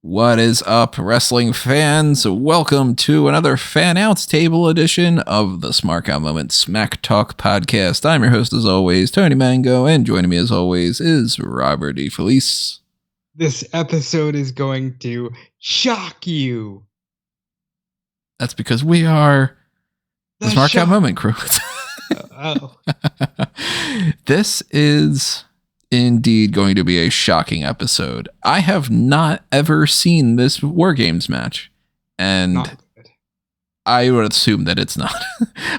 What is up, wrestling fans? Welcome to another Fannounce Table edition of the Smark Moment Smack Talk podcast. I'm your host, as always, Tony Mango, and joining me, as always, is Robert E. Felice. This episode is going to shock you. That's because we are the Smark Moment crew. This is indeed going to be a shocking episode. I have not ever seen this WarGames match, and I would assume that it's not.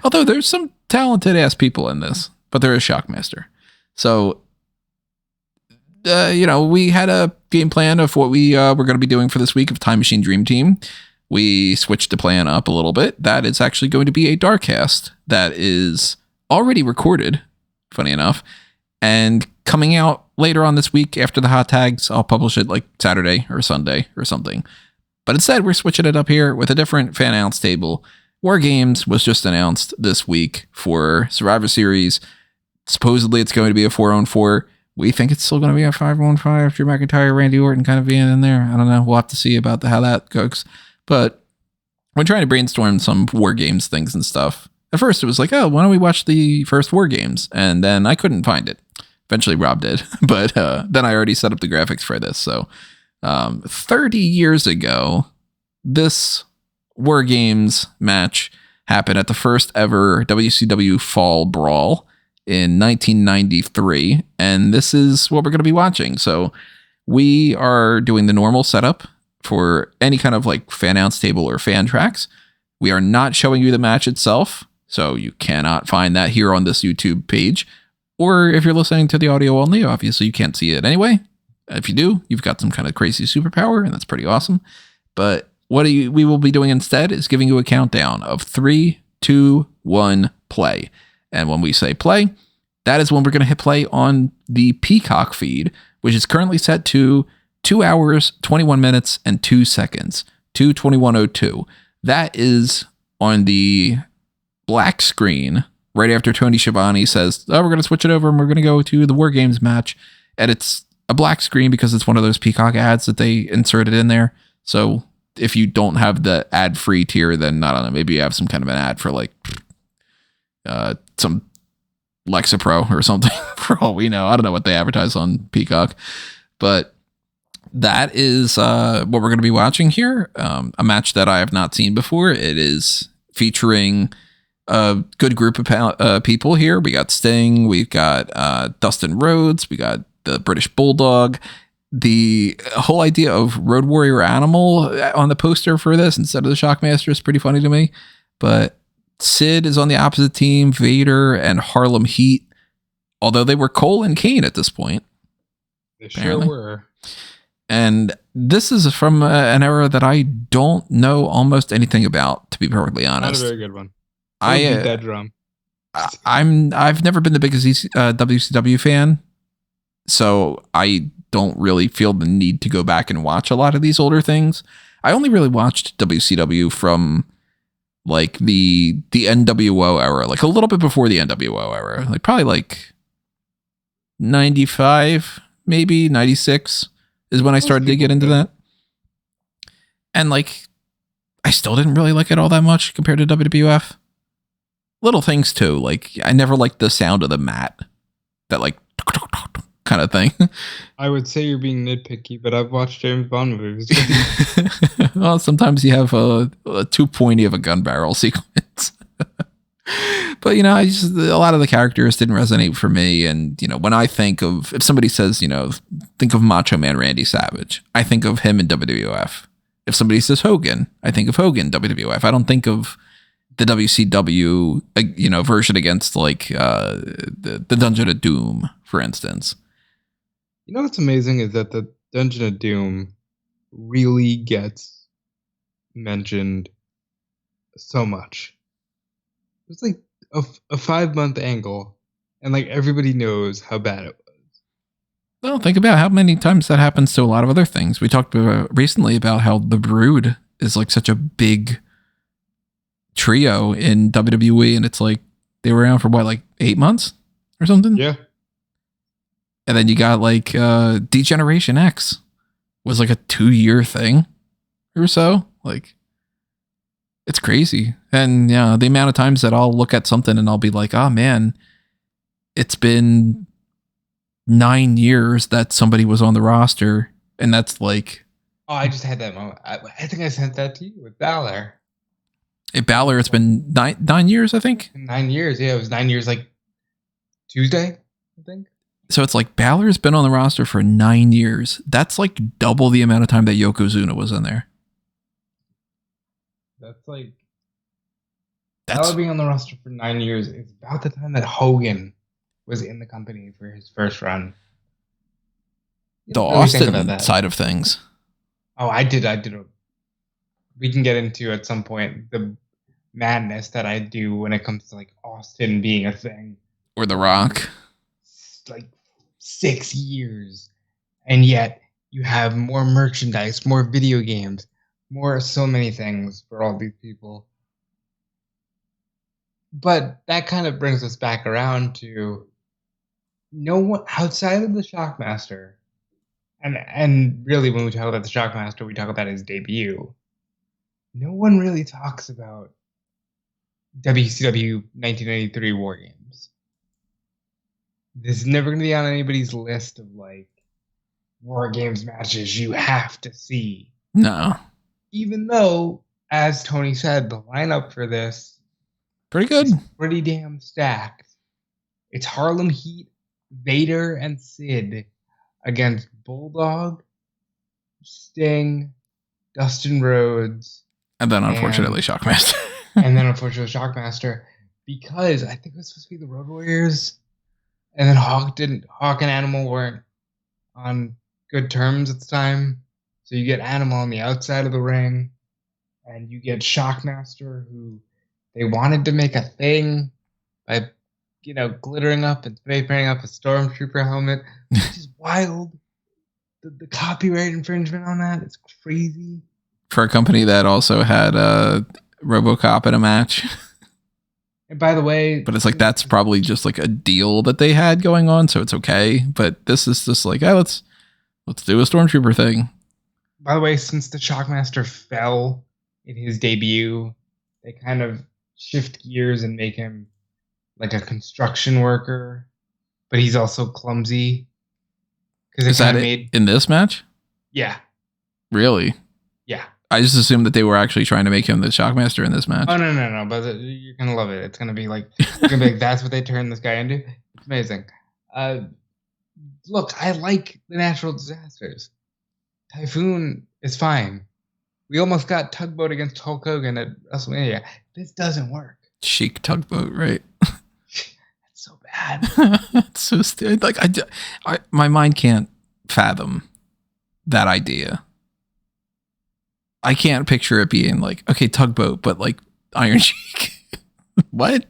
Although there's some talented ass people in this, but there is Shockmaster. So, we had a game plan of what we were going to be doing for this week of Time Machine Dream Team. We switched the plan up a little bit. That is actually going to be a Darkcast that is already recorded, funny enough, and coming out later on this week after the hot tags. I'll publish it like Saturday or Sunday or something. But instead, we're switching it up here with a different Fannounce Table. WarGames was just announced this week for Survivor Series. Supposedly, it's going to be a 4-on-4. We think it's still going to be a 5-on-5. Drew McIntyre, Randy Orton kind of being in there. I don't know. We'll have to see about how that goes. But we're trying to brainstorm some WarGames things and stuff. At first, it was like, oh, why don't we watch the first WarGames? And then I couldn't find it. Eventually, Rob did. But then I already set up the graphics for this. So 30 years ago, this WarGames match happened at the first ever WCW Fall Brawl in 1993. And this is what we're going to be watching. So we are doing the normal setup for any kind of like Fannounce Table or fan tracks. We are not showing you the match itself. So you cannot find that here on this YouTube page. Or if you're listening to the audio only, obviously you can't see it anyway. If you do, you've got some kind of crazy superpower, and that's pretty awesome. But what we will be doing instead is giving you a countdown of 3, 2, 1, play. And when we say play, that is when we're going to hit play on the Peacock feed, which is currently set to 2 hours, 21 minutes, and 2 seconds, 2:21:02. That is on the black screen right after Tony Schiavone says, oh, we're going to switch it over and we're going to go to the WarGames match. And it's a black screen because it's one of those Peacock ads that they inserted in there. So if you don't have the ad-free tier, then I don't know, maybe you have some kind of an ad for like some Lexapro or something for all we know. I don't know what they advertise on Peacock, but that is what we're going to be watching here. A match that I have not seen before. It is featuring a good group of people here. We got Sting, we've got Dustin Rhodes, we got the British Bulldog. The whole idea of Road Warrior Animal on the poster for this instead of the Shockmaster is pretty funny to me. But Sid is on the opposite team, Vader and Harlem Heat, although they were Kole and Kane at this point. They apparently sure were. And this is from an era that I don't know almost anything about, to be perfectly honest. Not a very good one. I've never been the biggest WCW fan, so I don't really feel the need to go back and watch a lot of these older things. I only really watched WCW from like the NWO era, like a little bit before the NWO era, like probably like 95, maybe 96 is when I started to get into that. And like, I still didn't really like it all that much compared to WWF. Little things too, like I never liked the sound of the mat, that like kind of thing. I would say you're being nitpicky, but I've watched James Bond movies. Well, sometimes you have a too pointy of a gun barrel sequence. But a lot of the characters didn't resonate for me. And when I think of, if somebody says think of Macho Man Randy Savage, I think of him in WWF. If somebody says Hogan, I think of Hogan WWF. I don't think of the WCW, version against like the Dungeon of Doom, for instance. What's amazing is that the Dungeon of Doom really gets mentioned so much. It's like a 5-month angle, and like everybody knows how bad it was. Well, think about how many times that happens to a lot of other things. We talked recently about how the Brood is like such a big trio in WWE, and it's like they were around for what, like 8 months or something? Yeah. And then you got like D-Generation X, was like a 2-year thing or so. Like, it's crazy. And yeah, the amount of times that I'll look at something and I'll be like, oh man, it's been 9 years that somebody was on the roster. And that's like, oh, I just had that moment. I think I sent that to you with Balor. Balor, it's been 9 years, I think. 9 years. Yeah, it was 9 years like Tuesday, I think. So it's like Balor's been on the roster for 9 years. That's like double the amount of time that Yokozuna was in there. That's like Balor being on the roster for 9 years is about the time that Hogan was in the company for his first run. The Austin side of things. Oh, I did. We can get into at some point the madness that I do when it comes to like Austin being a thing. Or The Rock. Like 6 years. And yet you have more merchandise, more video games, more so many things for all these people. But that kind of brings us back around to no one outside of the Shockmaster. And really when we talk about the Shockmaster, we talk about his debut. No one really talks about WCW 1993 WarGames. This is never going to be on anybody's list of like WarGames matches you have to see. No. Even though, as Tony said, the lineup for this pretty good. Is pretty damn stacked. It's Harlem Heat, Vader, and Sid against Bulldog, Sting, Dustin Rhodes. And then unfortunately Shockmaster. And then unfortunately Shockmaster. Because I think it was supposed to be the Road Warriors. And then Hawk and Animal weren't on good terms at the time. So you get Animal on the outside of the ring. And you get Shockmaster, who they wanted to make a thing by, glittering up and spray painting up a Stormtrooper helmet, which is wild. The copyright infringement on that is crazy. For a company that also had RoboCop in a match. And by the way, but it's like that's probably just like a deal that they had going on, so it's okay. But this is just like, hey, let's do a Stormtrooper thing. By the way, since the Shockmaster fell in his debut, they kind of shift gears and make him like a construction worker, but he's also clumsy. Is that in this match? Yeah. Really? Yeah. I just assumed that they were actually trying to make him the Shockmaster in this match. Oh, no. But you're going to love it. It's going to be like, that's what they turned this guy into. It's amazing. Look, I like the natural disasters. Typhoon is fine. We almost got Tugboat against Hulk Hogan at WrestleMania. This doesn't work. Chic Tugboat, right? That's so bad. It's so stupid. Like, my mind can't fathom that idea. I can't picture it being like, okay, Tugboat, but like Iron Sheik. What?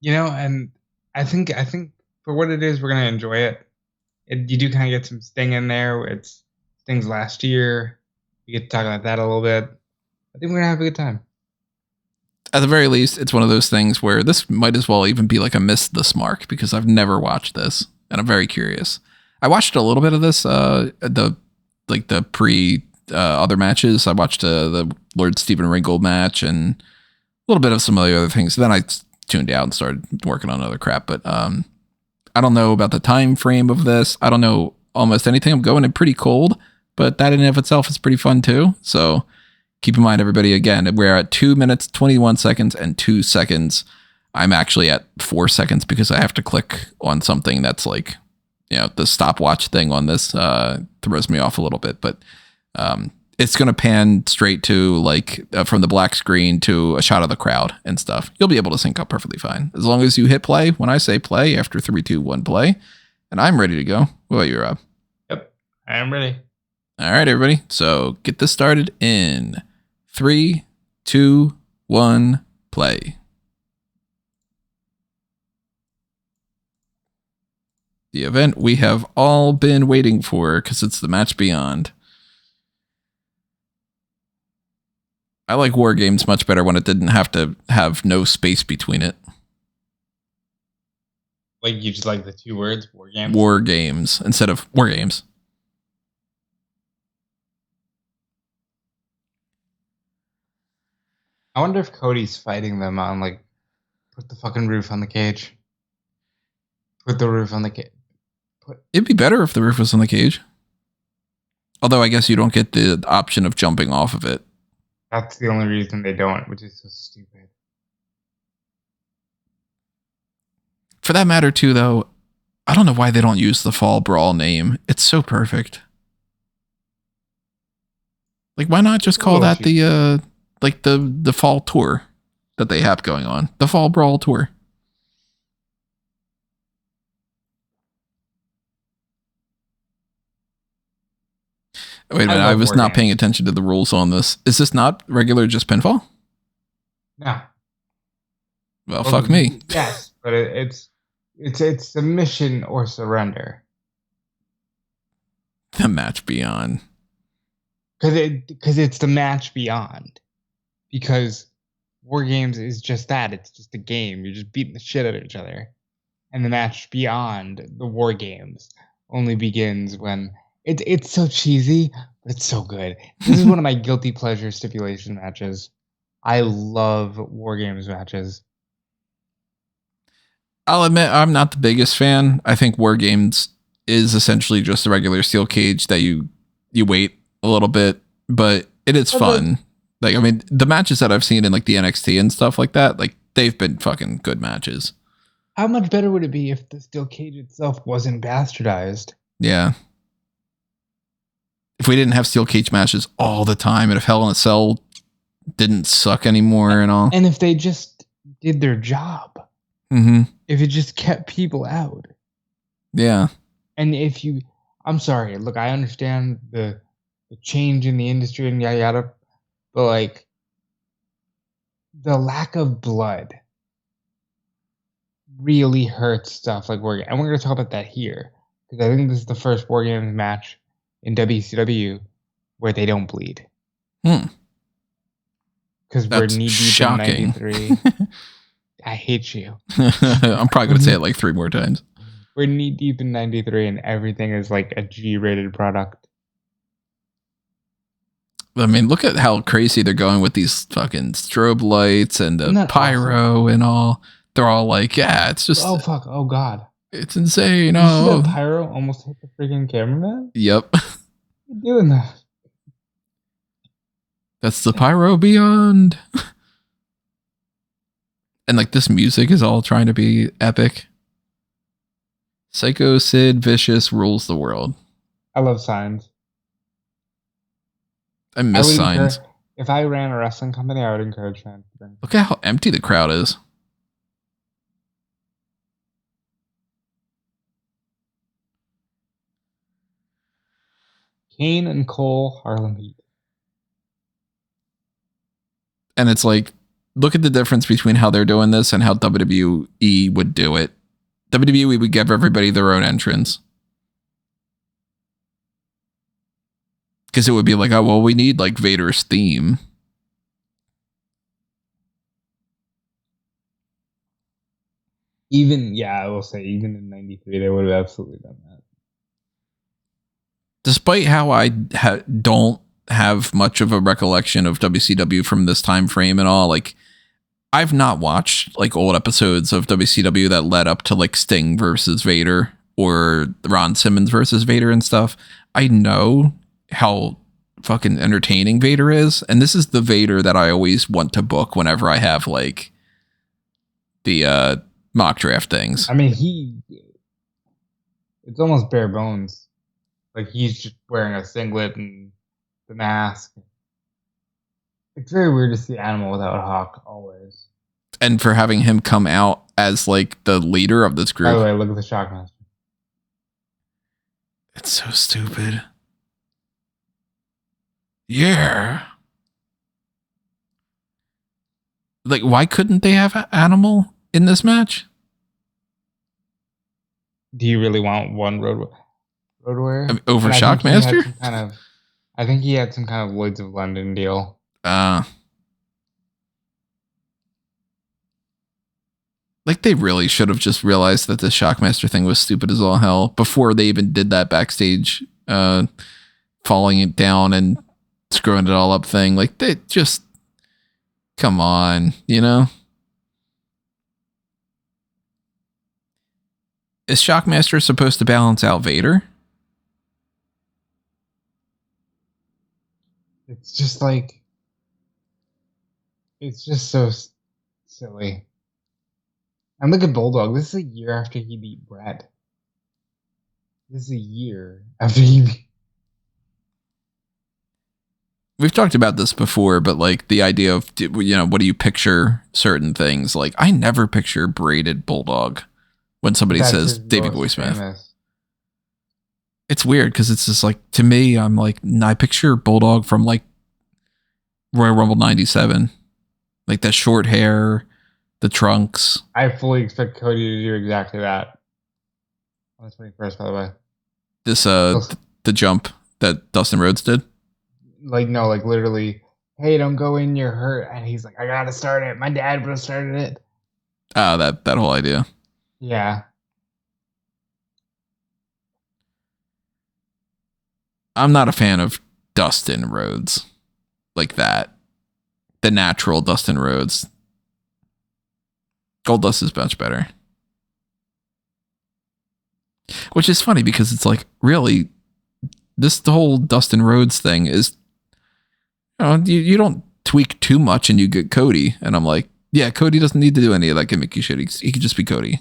And I think for what it is, we're gonna enjoy it. You do kind of get some Sting in there. It's Sting's last year. We get to talk about that a little bit. I think we're gonna have a good time. At the very least, it's one of those things where this might as well even be like a miss the Smark, because I've never watched this and I'm very curious. I watched a little bit of this, the pre other matches. I watched the Lord Steven Ringgold match and a little bit of some of the other things. Then I tuned out and started working on other crap. But I don't know about the time frame of this. I don't know almost anything. I'm going in pretty cold, but that in and of itself is pretty fun too. So keep in mind, everybody, again, we're at 2 minutes, 21 seconds and 2 seconds. I'm actually at 4 seconds because I have to click on something that's like, the stopwatch thing on this throws me off a little bit, but it's going to pan straight to like from the black screen to a shot of the crowd and stuff. You'll be able to sync up perfectly fine as long as you hit play when I say play after 3, 2, 1, play. And I'm ready to go. What about you, Rob? Yep, I am ready. All right, everybody. So get this started in 3, 2, 1, play. The event we have all been waiting for, because it's the match beyond. I like WarGames much better when it didn't have to have no space between it. Like you just like the 2 words, WarGames? WarGames instead of WarGames. I wonder if Cody's fighting them on like, put the fucking roof on the cage. Put the roof on the cage. It'd be better if the roof was on the cage. Although I guess you don't get the option of jumping off of it. That's the only reason they don't, which is so stupid. For that matter, too, though, I don't know why they don't use the Fall Brawl name. It's so perfect. Like, why not just call that the the Fall Tour that they have going on? The Fall Brawl Tour. Wait a minute, I was not paying attention to the rules on this. Is this not regular just pinfall? No. Well, fuck me. Yes, but it's submission or surrender. The match beyond. Because it's the match beyond. Because WarGames is just that. It's just a game. You're just beating the shit out of each other. And the match beyond the WarGames only begins when... It's so cheesy, but it's so good. This is one of my guilty pleasure stipulation matches. I love WarGames matches. I'll admit I'm not the biggest fan. I think WarGames is essentially just a regular steel cage that you wait a little bit, but it is fun. Like, I mean, the matches that I've seen in like the NXT and stuff like that, like they've been fucking good matches. How much better would it be if the steel cage itself wasn't bastardized? Yeah. If we didn't have steel cage matches all the time, and if Hell in a Cell didn't suck anymore and all. And if they just did their job. Mm-hmm. If it just kept people out. Yeah. And if you... I'm sorry. Look, I understand the change in the industry and yada yada. But, like, the lack of blood really hurts stuff like WarGames. And we're going to talk about that here. Because I think this is the first WarGames match in WCW where they don't bleed. Because we're knee deep in 93. I hate you. I'm probably going to say it like 3 more times. We're knee deep in 93 and everything is like a G-rated product. I mean, look at how crazy they're going with these fucking strobe lights and the pyro awesome? And all. They're all like, yeah, it's just... Oh, fuck. Oh, God. It's insane. Did you see that pyro almost hit the freaking cameraman? Yep. You're doing that. That's the pyro beyond. And like this music is all trying to be epic. Psycho Sid Vicious rules the world. I love Signs. I miss Signs. If I ran a wrestling company, I would encourage fans to bring. Look at how empty the crowd is. Kane and Kole, Harlem Heat. And it's like, look at the difference between how they're doing this and how WWE would do it. WWE would give everybody their own entrance. Because it would be like, oh, well, we need like Vader's theme. I will say, even in 93, they would have absolutely done that. Despite how I don't have much of a recollection of WCW from this time frame and all, like, I've not watched like old episodes of WCW that led up to like Sting versus Vader or Ron Simmons versus Vader and stuff. I know how fucking entertaining Vader is, and this is the Vader that I always want to book whenever I have like the mock draft things. I mean, it's almost bare bones. Like, he's just wearing a singlet and the mask. It's very weird to see Animal without a hawk, always. And for having him come out as, like, the leader of this group. By the way, look at the Shockmaster. It's so stupid. Yeah. Like, why couldn't they have Animal in this match? Do you really want one Road Warrior? I mean, over Shockmaster? I think he had some kind of Lloyd's of London deal. Like, they really should have just realized that the Shockmaster thing was stupid as all hell before they even did that backstage falling it down and screwing it all up thing. Like, they just, come on, you know? Is Shockmaster supposed to balance out Vader? It's just like, it's just so silly. And look at Bulldog. This is a year after he beat Brett. This is a year after he beat... We've talked about this before, but like the idea of, you know, what do you picture certain things? Like, I never picture braided Bulldog when somebody says Davey Boy Smith. Famous. It's weird because it's just like, to me, I'm like, I picture Bulldog from like Royal Rumble 97. Like that short hair, the trunks. I fully expect Cody to do exactly that. On the 21st, by the way. This, the jump that Dustin Rhodes did? Like, no, like literally, hey, don't go in, you're hurt. And he's like, I gotta start it. My dad would have started it. Oh, that whole idea. Yeah. I'm not a fan of Dustin Rhodes like that. The natural Dustin Rhodes. Goldust is much better. Which is funny because it's like, really, the whole Dustin Rhodes thing is, you know, you don't tweak too much and you get Cody. And I'm like, yeah, Cody doesn't need to do any of that gimmicky shit. He could just be Cody.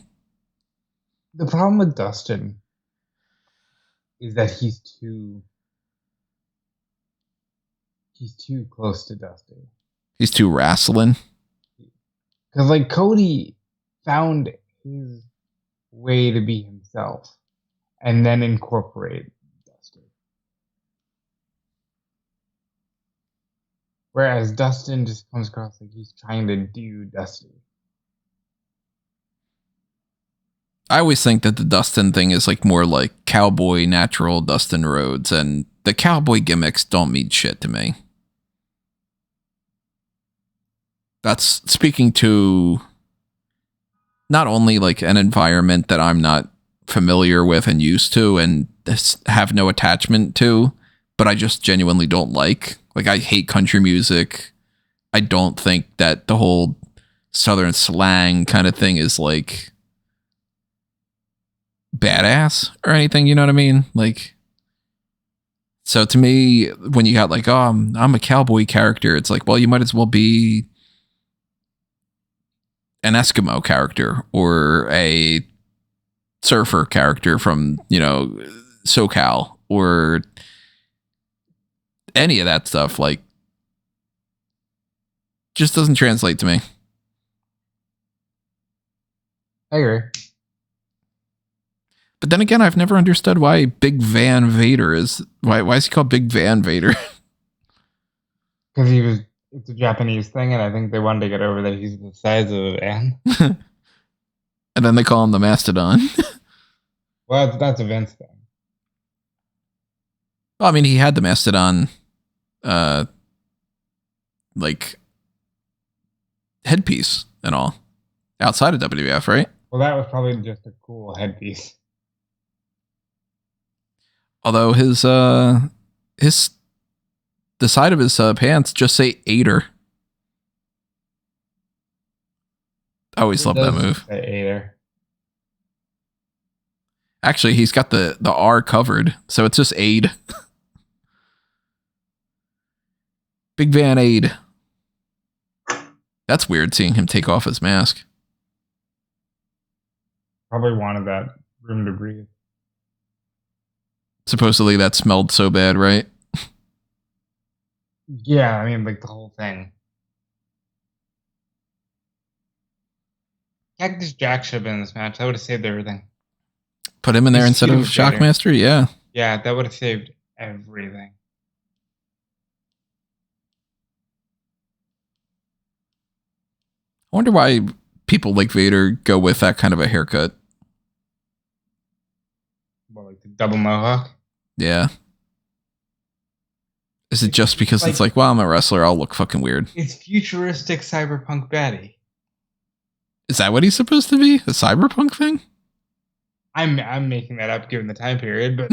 The problem with Dustin is that he's too close to Dusty. He's too wrestling. Because like Cody found his way to be himself and then incorporate Dusty. Whereas Dustin just comes across like he's trying to do Dusty. I always think that the Dustin thing is like more like cowboy natural Dustin Rhodes, and the cowboy gimmicks don't mean shit to me. That's speaking to not only like an environment that I'm not familiar with and used to and have no attachment to, but I just genuinely don't like. Like, I hate country music. I don't think that the whole Southern slang kind of thing is like badass or anything, you know what I mean? Like, so to me, when you got like, oh, I'm a cowboy character, it's like, well, you might as well be an Eskimo character or a surfer character from, you know, SoCal or any of that stuff. Like, just doesn't translate to me. I agree. But then again, I've never understood why Big Van Vader is... Why is he called Big Van Vader? Because it's a Japanese thing, and I think they wanted to get over that he's the size of a van. And then they call him the Mastodon. Well, that's a Vince thing. Well, I mean, he had the Mastodon, like, headpiece and all outside of WWF, right? Well, that was probably just a cool headpiece. Although the side of his pants just say Aider. I always love that move. Aider. Actually, he's got the R covered, so it's just Aid. Big Van Aid. That's weird seeing him take off his mask. Probably wanted that room to breathe. Supposedly that smelled so bad, right? Yeah, I mean, like the whole thing. Cactus Jack should have been in this match. That would have saved everything. Put him in there instead of Shockmaster? Yeah. Yeah, that would have saved everything. I wonder why people like Vader go with that kind of a haircut. What, like the double mohawk? Yeah. Is it just because like, it's like, well, I'm a wrestler, I'll look fucking weird? It's futuristic cyberpunk baddie. Is that what he's supposed to be? A cyberpunk thing? I'm making that up given the time period, but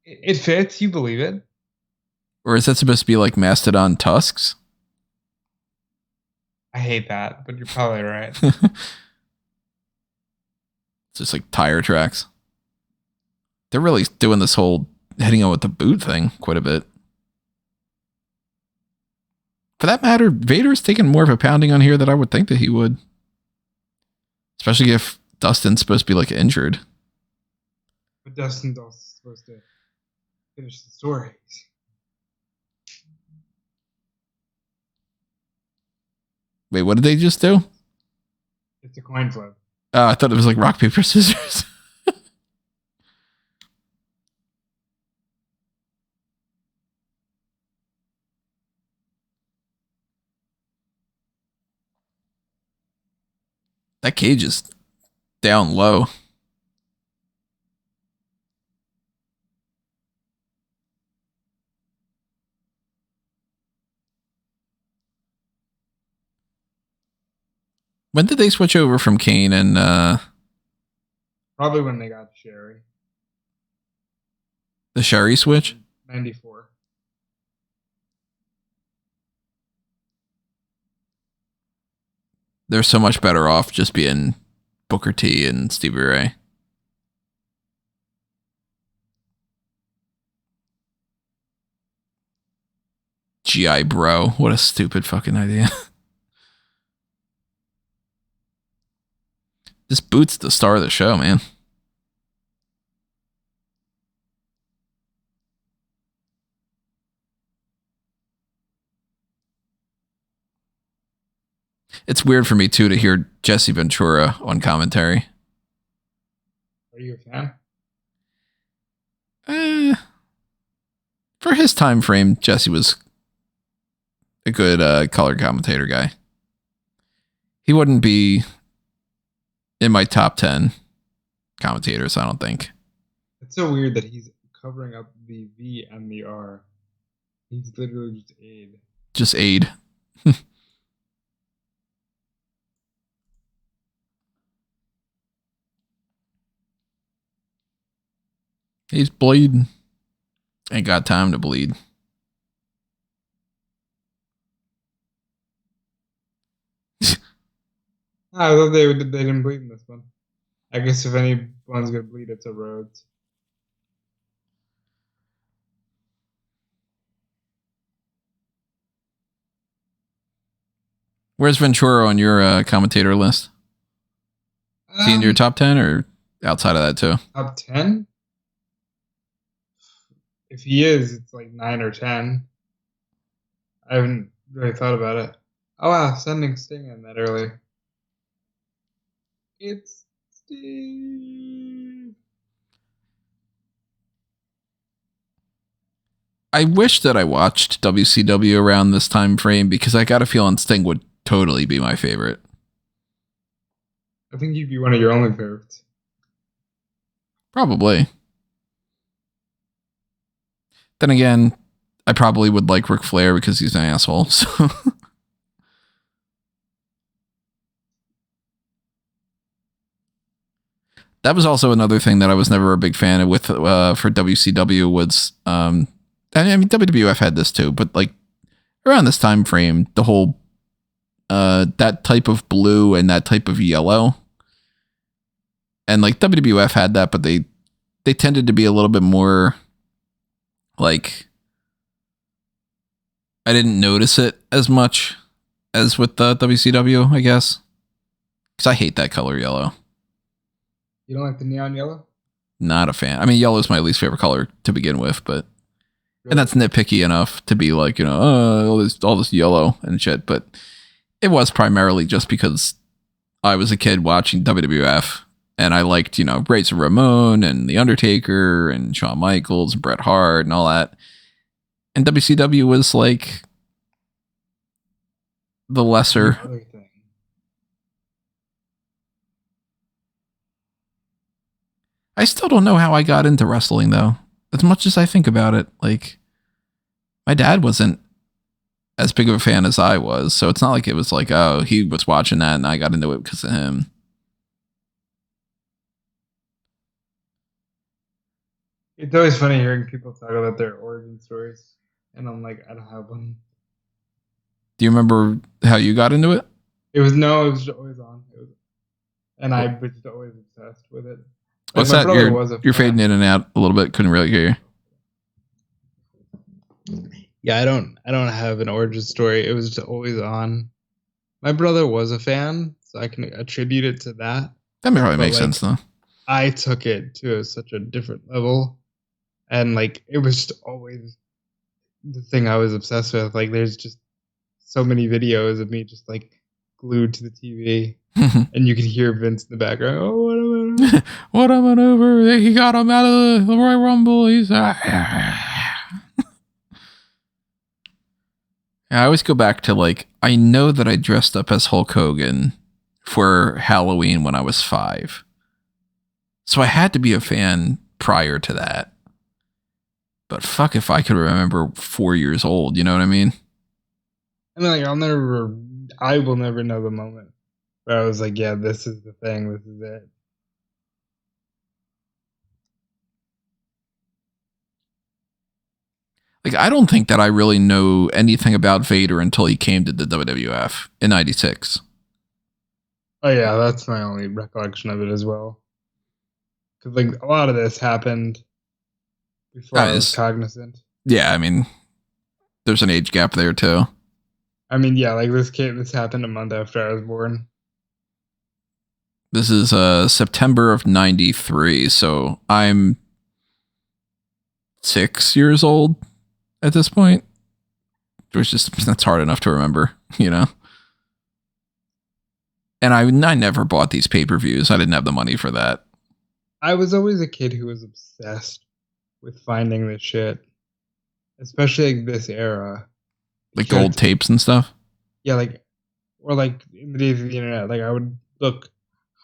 it fits. You believe it. Or is that supposed to be like mastodon tusks? I hate that, but you're probably right. It's just like tire tracks. They're really doing this whole heading out with the boot thing quite a bit. For that matter, Vader's taking more of a pounding on here than I would think that he would. Especially if Dustin's supposed to be like injured. But Dustin's also supposed to finish the story. Wait, what did they just do? It's a coin flip. I thought it was like rock, paper, scissors. That cage is down low. When did they switch over from Kane and Probably when they got Sherry. the Sherry switch? 94. They're so much better off just being Booker T and Stevie Ray. GI Bro. What a stupid fucking idea. This Boot's the star of the show, man. It's weird for me, too, to hear Jesse Ventura on commentary. Are you a fan? For his time frame, Jesse was a good color commentator guy. He wouldn't be in my top 10 commentators, I don't think. It's so weird that he's covering up the V and the R. He's literally just aid. Just aid. He's bleeding. Ain't got time to bleed. I thought they didn't bleed in this one. I guess if anyone's gonna bleed, it's a Rhodes. Where's Ventura on your commentator list? Is he in your top 10 or outside of that too? Top 10? If he is, it's like 9 or 10. I haven't really thought about it. Oh wow, sending Sting in that early. It's Steve. I wish that I watched WCW around this time frame because I got a feeling Sting would totally be my favorite. I think he'd be one of your only favorites. Probably. Then again, I probably would like Ric Flair because he's an asshole. So. That was also another thing that I was never a big fan of with for WCW was I mean WWF had this too, but like around this time frame, the whole that type of blue and that type of yellow. And like WWF had that, but they tended to be a little bit more like I didn't notice it as much as with the WCW, I guess. Because I hate that color yellow. You don't like the neon yellow? Not a fan. I mean, yellow is my least favorite color to begin with, but Really? and that's nitpicky enough to be like, you know, oh, all this yellow and shit. But it was primarily just because I was a kid watching WWF and I liked, you know, Razor Ramon and The Undertaker and Shawn Michaels and Bret Hart and all that. And WCW was like the lesser. Other thing. I still don't know how I got into wrestling though. As much as I think about it, like my dad wasn't as big of a fan as I was. So it's not like it was like, oh, he was watching that and I got into it because of him. It's always funny hearing people talk about their origin stories, and I'm like, I don't have one. Do you remember how you got into it? It was always on. And I was just always obsessed with it. What's that? You're fading in and out a little bit. Couldn't really hear you. Yeah, I don't have an origin story. It was just always on. My brother was a fan, so I can attribute it to that. That probably makes sense, though. I took it to such a different level, and like it was just always the thing I was obsessed with. Like, there's just so many videos of me just like glued to the TV, and you could hear Vince in the background. Oh, what a maneuver! He got him out of the Royal Rumble. He's. I always go back to, like, I know that I dressed up as Hulk Hogan for Halloween when I was 5. So I had to be a fan prior to that. But fuck if I could remember 4 years old, you know what I mean? I mean, like, I will never know the moment where I was like, yeah, this is the thing, this is it. Like, I don't think that I really know anything about Vader until he came to the WWF in 96. Oh, yeah, that's my only recollection of it as well. Because, like, a lot of this happened before I was cognizant. Yeah, I mean, there's an age gap there, too. I mean, yeah, like, this happened a month after I was born. This is September of 93, so I'm 6 years old at this point. That's hard enough to remember, you know? And I never bought these pay-per-views. I didn't have the money for that. I was always a kid who was obsessed with finding this shit. Especially like this era. Like the old tapes and stuff? Yeah, like, or like in the days of the internet, like I would look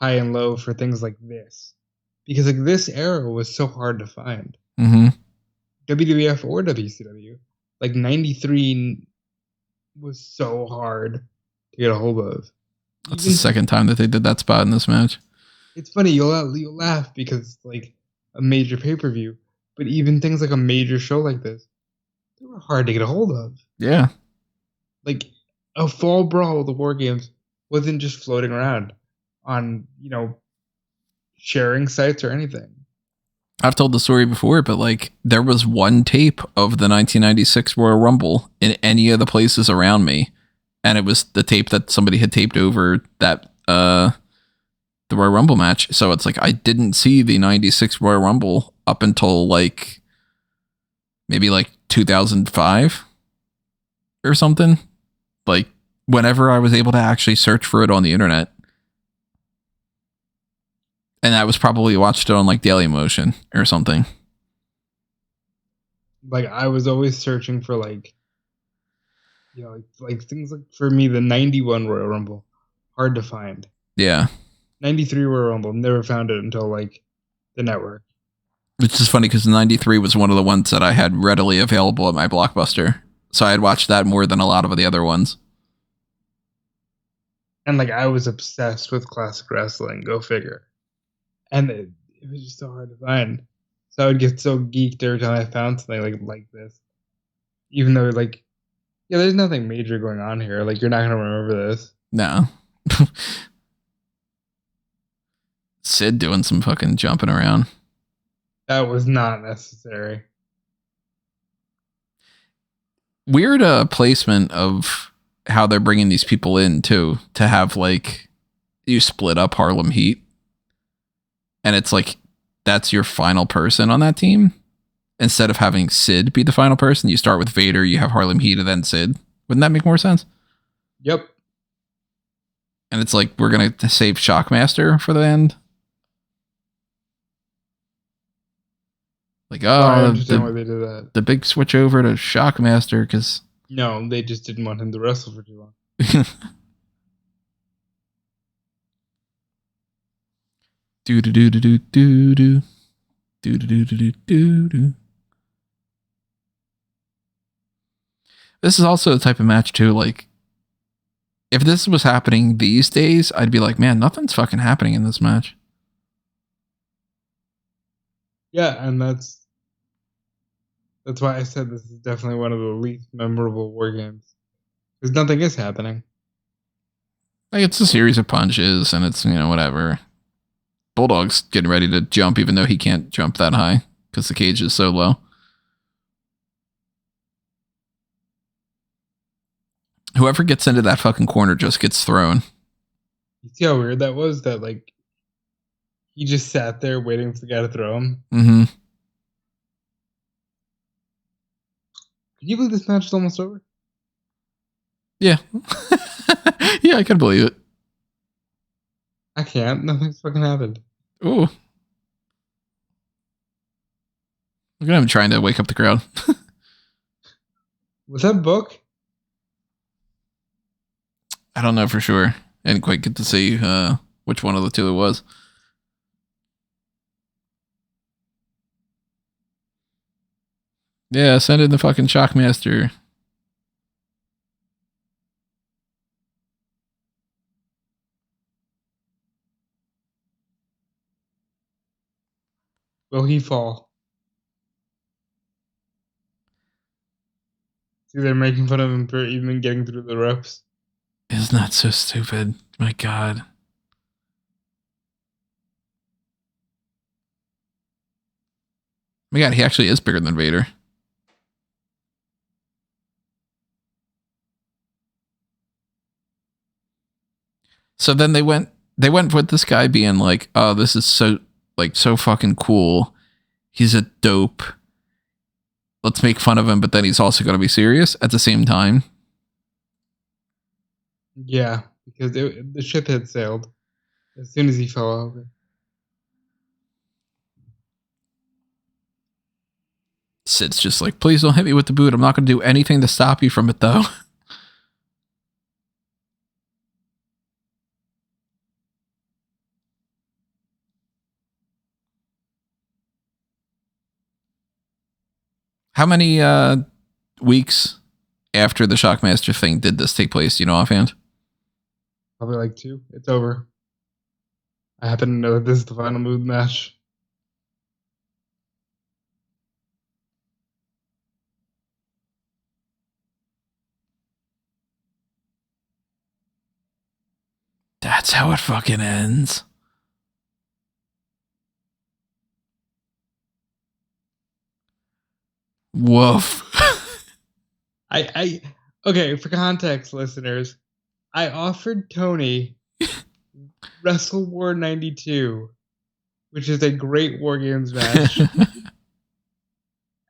high and low for things like this. Because like this era was so hard to find. Mm-hmm. WWF or WCW. Like 93 was so hard to get a hold of. That's the second time that they did that spot in this match. It's funny, you'll laugh because it's like a major pay-per-view, but even things like a major show like this, they were hard to get a hold of. Yeah. Like a Fall Brawl with the WarGames wasn't just floating around on, sharing sites or anything. I've told the story before, but like there was one tape of the 1996 Royal Rumble in any of the places around me. And it was the tape that somebody had taped over that, the Royal Rumble match. So it's like, I didn't see the 96 Royal Rumble up until like, maybe like 2005 or something. Like whenever I was able to actually search for it on the internet. And I was probably watched it on like Daily Motion or something. Like I was always searching for like things like, for me, the 91 Royal Rumble, hard to find. Yeah. 93 Royal Rumble, never found it until like the network. It's just funny because 93 was one of the ones that I had readily available at my Blockbuster. So I had watched that more than a lot of the other ones. And like I was obsessed with classic wrestling, go figure. And it was just so hard to find. So I would get so geeked every time I found something like this. Even though like, yeah, there's nothing major going on here. Like, you're not going to remember this. No. Sid doing some fucking jumping around. That was not necessary. Weird placement of how they're bringing these people in, too. To have, like, you split up Harlem Heat. And it's like, that's your final person on that team. Instead of having Sid be the final person, you start with Vader, you have Harlem Heat, and then Sid. Wouldn't that make more sense? Yep. And it's like, we're going to save Shockmaster for the end. Like, oh, I understand why they did that. The big switch over to Shockmaster, because... No, they just didn't want him to wrestle for too long. Do-do-do-do-do-do-do. Do-do-do-do-do-do-do. This is also the type of match too, like, if this was happening these days, I'd be like, man, nothing's fucking happening in this match. Yeah, and that's why I said this is definitely one of the least memorable war games. Because nothing is happening. Like, it's a series of punches, and it's, whatever. Bulldog's getting ready to jump, even though he can't jump that high, because the cage is so low. Whoever gets into that fucking corner just gets thrown. You see how weird that was? That, like, he just sat there waiting for the guy to throw him? Mm-hmm. Can you believe this match is almost over? Yeah. Yeah, I can believe it. I can't. Nothing's fucking happened. Ooh. Look at him trying to wake up the crowd. Was that book? I don't know for sure. I didn't quite get to see which one of the two it was. Yeah, send in the fucking Shockmaster. Will he fall? See, they're making fun of him for even getting through the ropes. Isn't that so stupid? My God. My God, he actually is bigger than Vader. So then they went with this guy being like, oh, this is so fucking cool. He's a dope. Let's make fun of him, but then he's also going to be serious at the same time. Yeah, because the ship had sailed as soon as he fell over. Sid's just like, please don't hit me with the boot. I'm not going to do anything to stop you from it, though. How many weeks after the Shockmaster thing did this take place? Do you know offhand? Probably like 2. It's over. I happen to know that this is the final move match. That's how it fucking ends. Woof. Okay, for context, listeners, I offered Tony Wrestle War 92, which is a great WarGames match.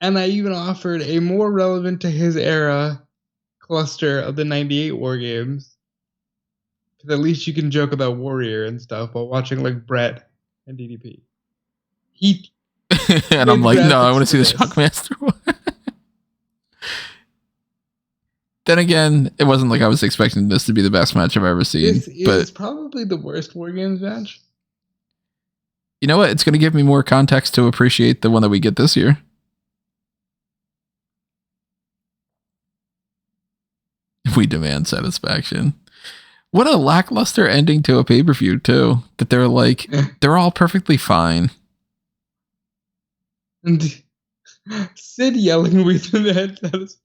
And I even offered a more relevant to his era cluster of the 98 WarGames. Because at least you can joke about Warrior and stuff while watching like Brett and DDP. And I'm like, no, I want to see the Shockmaster one. Then again, it wasn't like I was expecting this to be the best match I've ever seen. This is probably the worst WarGames match. You know what? It's going to give me more context to appreciate the one that we get this year. We demand satisfaction. What a lackluster ending to a pay-per-view, too. That they're like, they're all perfectly fine. And Sid yelling, we demand satisfaction.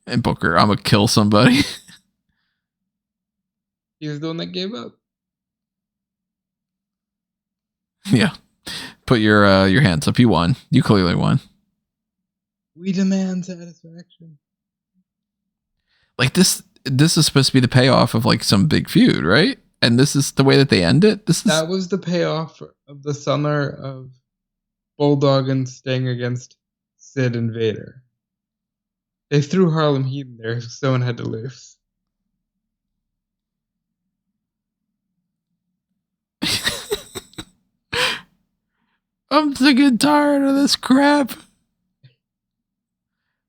And Booker, I'm gonna kill somebody. He was the one that gave up. Yeah. Put your hands up. You won. You clearly won. We demand satisfaction. Like this is supposed to be the payoff of like some big feud, right? And this is the way that they end it. That was the payoff of the summer of Bulldog and Sting against Sid and Vader. They threw Harlem Heat in there, so someone had to lose. I'm sick and tired of this crap.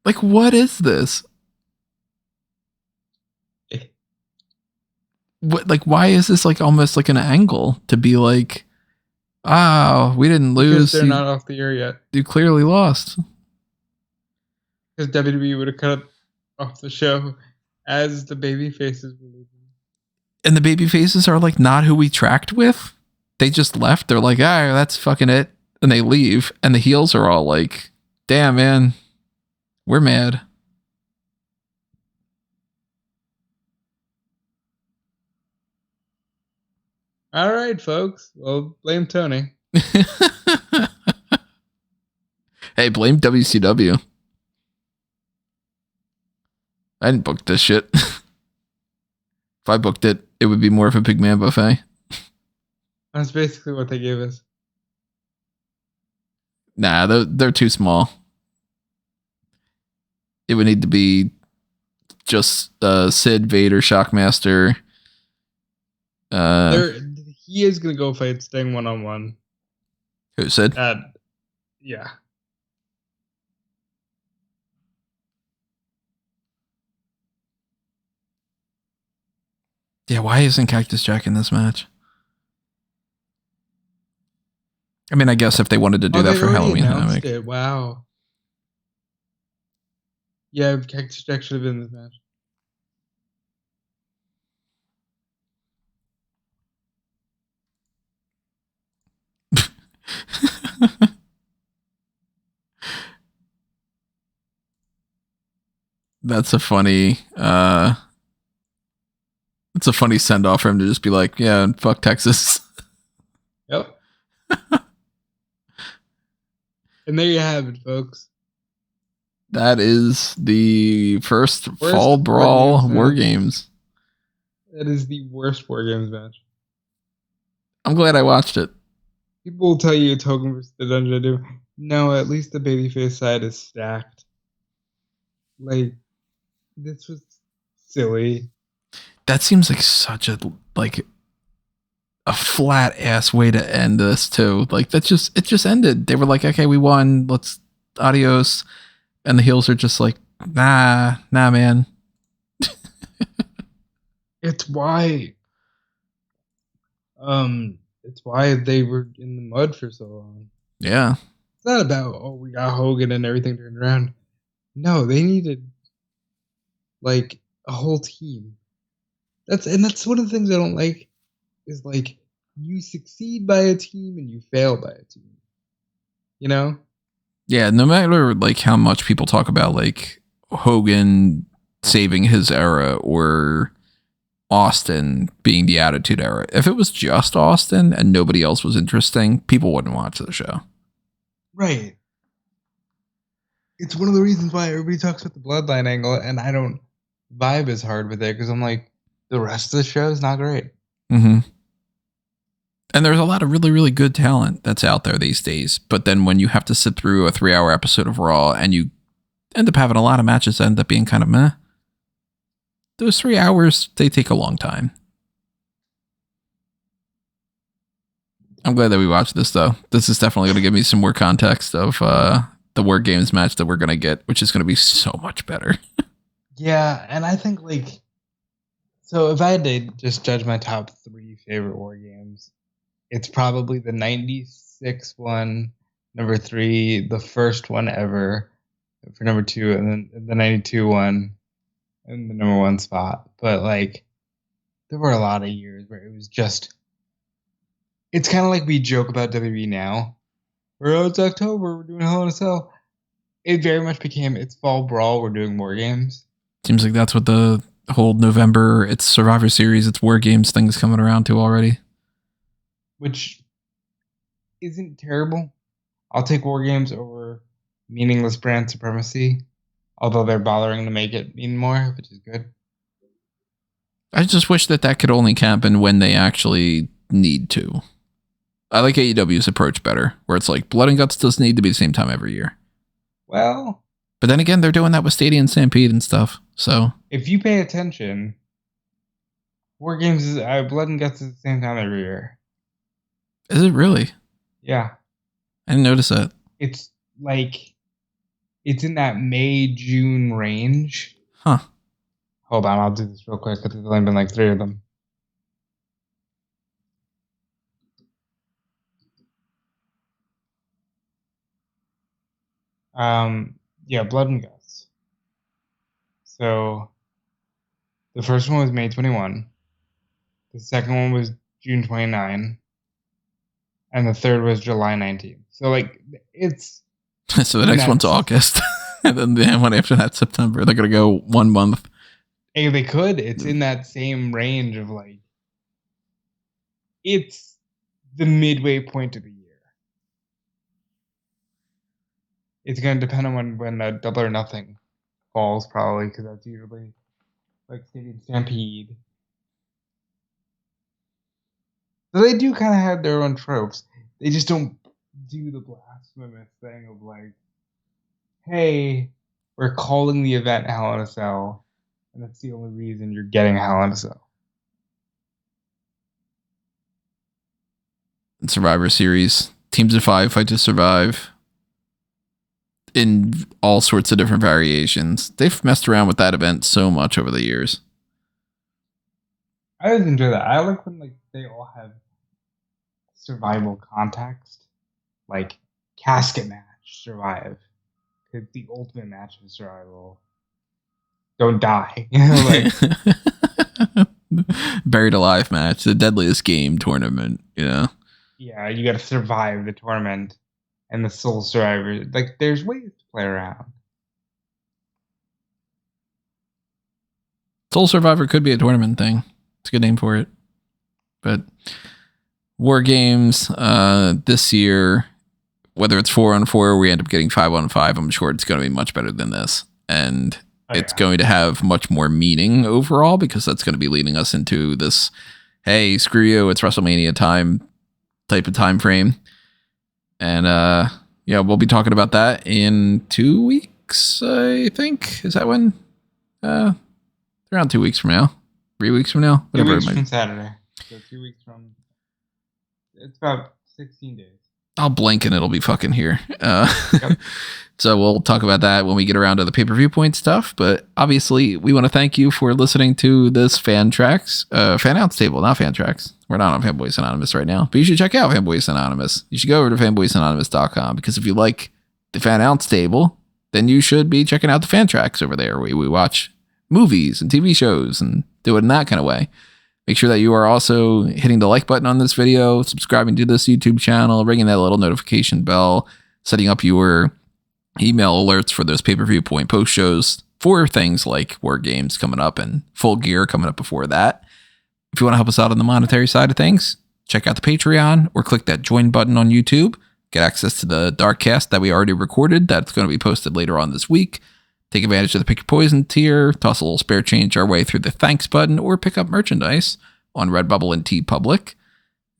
Like, what is this? What, like, why is this like almost like an angle to be like, Oh, we didn't lose. Because they're not off the air yet. You clearly lost. Because WWE would have cut off the show as the baby faces were leaving. And the baby faces are like not who we tracked with. They just left. They're like, ah, that's fucking it. And they leave. And the heels are all like, damn, man, we're mad. All right, folks. Well, blame Tony. Hey, blame WCW. I didn't book this shit. If I booked it, it would be more of a big man buffet. That's basically what they gave us. Nah, they're too small. It would need to be just Sid, Vader, Shockmaster. He is going to go fight Sting one-on-one. Who, Sid? Yeah. Yeah, why isn't Cactus Jack in this match? I mean, I guess if they wanted to do that for Halloween Havoc. Wow. Yeah, Cactus Jack should have been in this match. That's a funny it's a funny send off for him to just be like, yeah, fuck Texas. Yep. And there you have it, folks. That is the first Fall Brawl WarGames. That is the worst WarGames match. I'm glad I watched it. People will tell you it's Hogan versus the Dungeon of Doom. No, at least the babyface side is stacked. Like, this was silly. That seems like such a flat ass way to end this too. Like it just ended. They were like, okay, we won. Let's adios. And the heels are just like, nah, man. It's why they were in the mud for so long. Yeah. It's not about, oh, we got Hogan and everything turned around. No, they needed like a whole team. That's one of the things I don't like is like you succeed by a team and you fail by a team. You know? Yeah, no matter like how much people talk about like Hogan saving his era or Austin being the Attitude Era. If it was just Austin and nobody else was interesting, people wouldn't watch the show. Right. It's one of the reasons why everybody talks about the Bloodline angle, and I don't vibe as hard with it because I'm like, the rest of the show is not great. Mm-hmm. And there's a lot of really, really good talent that's out there these days. But then when you have to sit through a 3-hour episode of Raw and you end up having a lot of matches that end up being kind of meh, those 3 hours, they take a long time. I'm glad that we watched this, though. This is definitely going to give me some more context of the WarGames match that we're going to get, which is going to be so much better. Yeah, and I think, like, so if I had to just judge my top 3 favorite WarGames, it's probably the 96 one, number 3, the first one ever for number 2, and then the 92 one in the number 1 spot. But, like, there were a lot of years where it was just, it's kind of like we joke about WWE now. Oh, it's October, we're doing Hell in a Cell. It very much became, it's Fall Brawl, we're doing WarGames. Seems like that's what the whole November, it's Survivor Series, it's WarGames thing's coming around to already. Which isn't terrible. I'll take WarGames over meaningless brand supremacy, although they're bothering to make it mean more, which is good. I just wish that could only happen when they actually need to. I like AEW's approach better, where it's like Blood and Guts doesn't need to be the same time every year. Well, but then again, they're doing that with Stadium Stampede and stuff. So if you pay attention, WarGames is Blood and Guts is the same time every year. Is it really? Yeah. I didn't notice that. It's like, it's in that May-June range. Huh. Hold on, I'll do this real quick because there's only been like 3 of them. Yeah, Blood and Guts. So the first one was May 21. The second one was June 29. And the third was July 19th. So, like, it's... So the next one's August. And then the one after that, September. They're going to go 1 month. Hey, they could. It's in that same range of, like... It's the midway point of the year. It's going to depend on when Double or Nothing falls, probably, because that's usually, like, Stadium Stampede. So they do kind of have their own tropes. They just don't do the blasphemous thing of like, hey, we're calling the event Hell in a Cell, and that's the only reason you're getting Hell in a Cell. Survivor Series. Teams of 5 fight to survive. In all sorts of different variations. They've messed around with that event so much over the years. I always enjoy that. I like when like they all have survival context, like casket match, survive. It's the ultimate match of survival. Don't die. Like, buried alive match, the deadliest game tournament. Yeah, you got to survive the tournament and the sole survivor. Like, there's ways to play around. Soul Survivor could be a tournament thing. It's a good name for it. But WarGames this year, whether it's 4-on-4 or we end up getting 5-on-5, I'm sure it's going to be much better than this. And it's going to have much more meaning overall because that's going to be leading us into this, hey, screw you, it's WrestleMania time type of time frame. And we'll be talking about that in 2 weeks, I think. Is that when? Around 2 weeks from now. 3 weeks from now. 2 weeks from Saturday. So 2 weeks from... It's about 16 days. I'll blink and it'll be fucking here. Yep. So we'll talk about that when we get around to the pay-per-view point stuff. But obviously, we want to thank you for listening to this Fannounce Table, not Fan Tracks. We're not on Fanboys Anonymous right now. But you should check out Fanboys Anonymous. You should go over to fanboysanonymous.com because if you like the Fannounce Table, then you should be checking out the Fan Tracks over there where we watch movies and TV shows and do it in that kind of way. Make sure that you are also hitting the like button on this video, subscribing to this YouTube channel, ringing that little notification bell, setting up your email alerts for those pay-per-view point post shows for things like WarGames coming up and Full Gear coming up before that. If you want to help us out on the monetary side of things, check out the Patreon or click that join button on YouTube. Get access to the Darkcast that we already recorded. That's going to be posted later on this week. Take advantage of the Pick Your Poison tier, toss a little spare change our way through the thanks button, or pick up merchandise on Redbubble and TeePublic.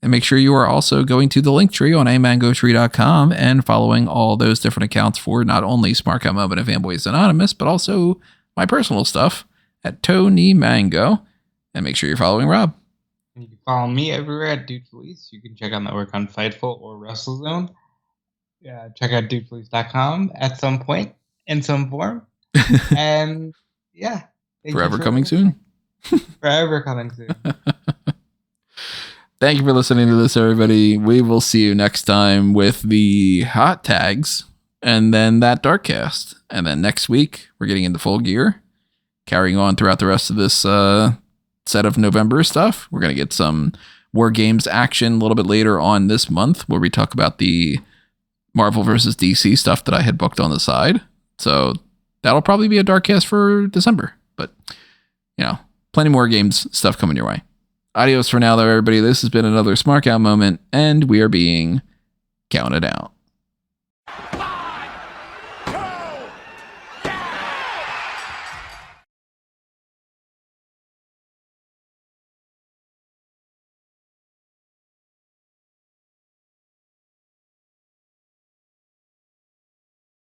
And make sure you are also going to the link tree on amangotree.com and following all those different accounts for not only Smark Moment and Fanboys Anonymous, but also my personal stuff at Tony Mango. And make sure you're following Rob. And you can follow me everywhere at Dude Police. You can check out my work on Fightful or WrestleZone. Check out dudepolice.com at some point in some form. And forever coming soon. Forever coming soon. Thank you for listening to this, everybody. We will see you next time with the hot tags and then that Darkcast. And then next week, we're getting into Full Gear, carrying on throughout the rest of this set of November stuff. We're going to get some WarGames action a little bit later on this month where we talk about the Marvel versus DC stuff that I had booked on the side. So that'll probably be a Darkcast for December. But, plenty more games stuff coming your way. Adios for now, though, everybody. This has been another Smark Out moment, and we are being counted out.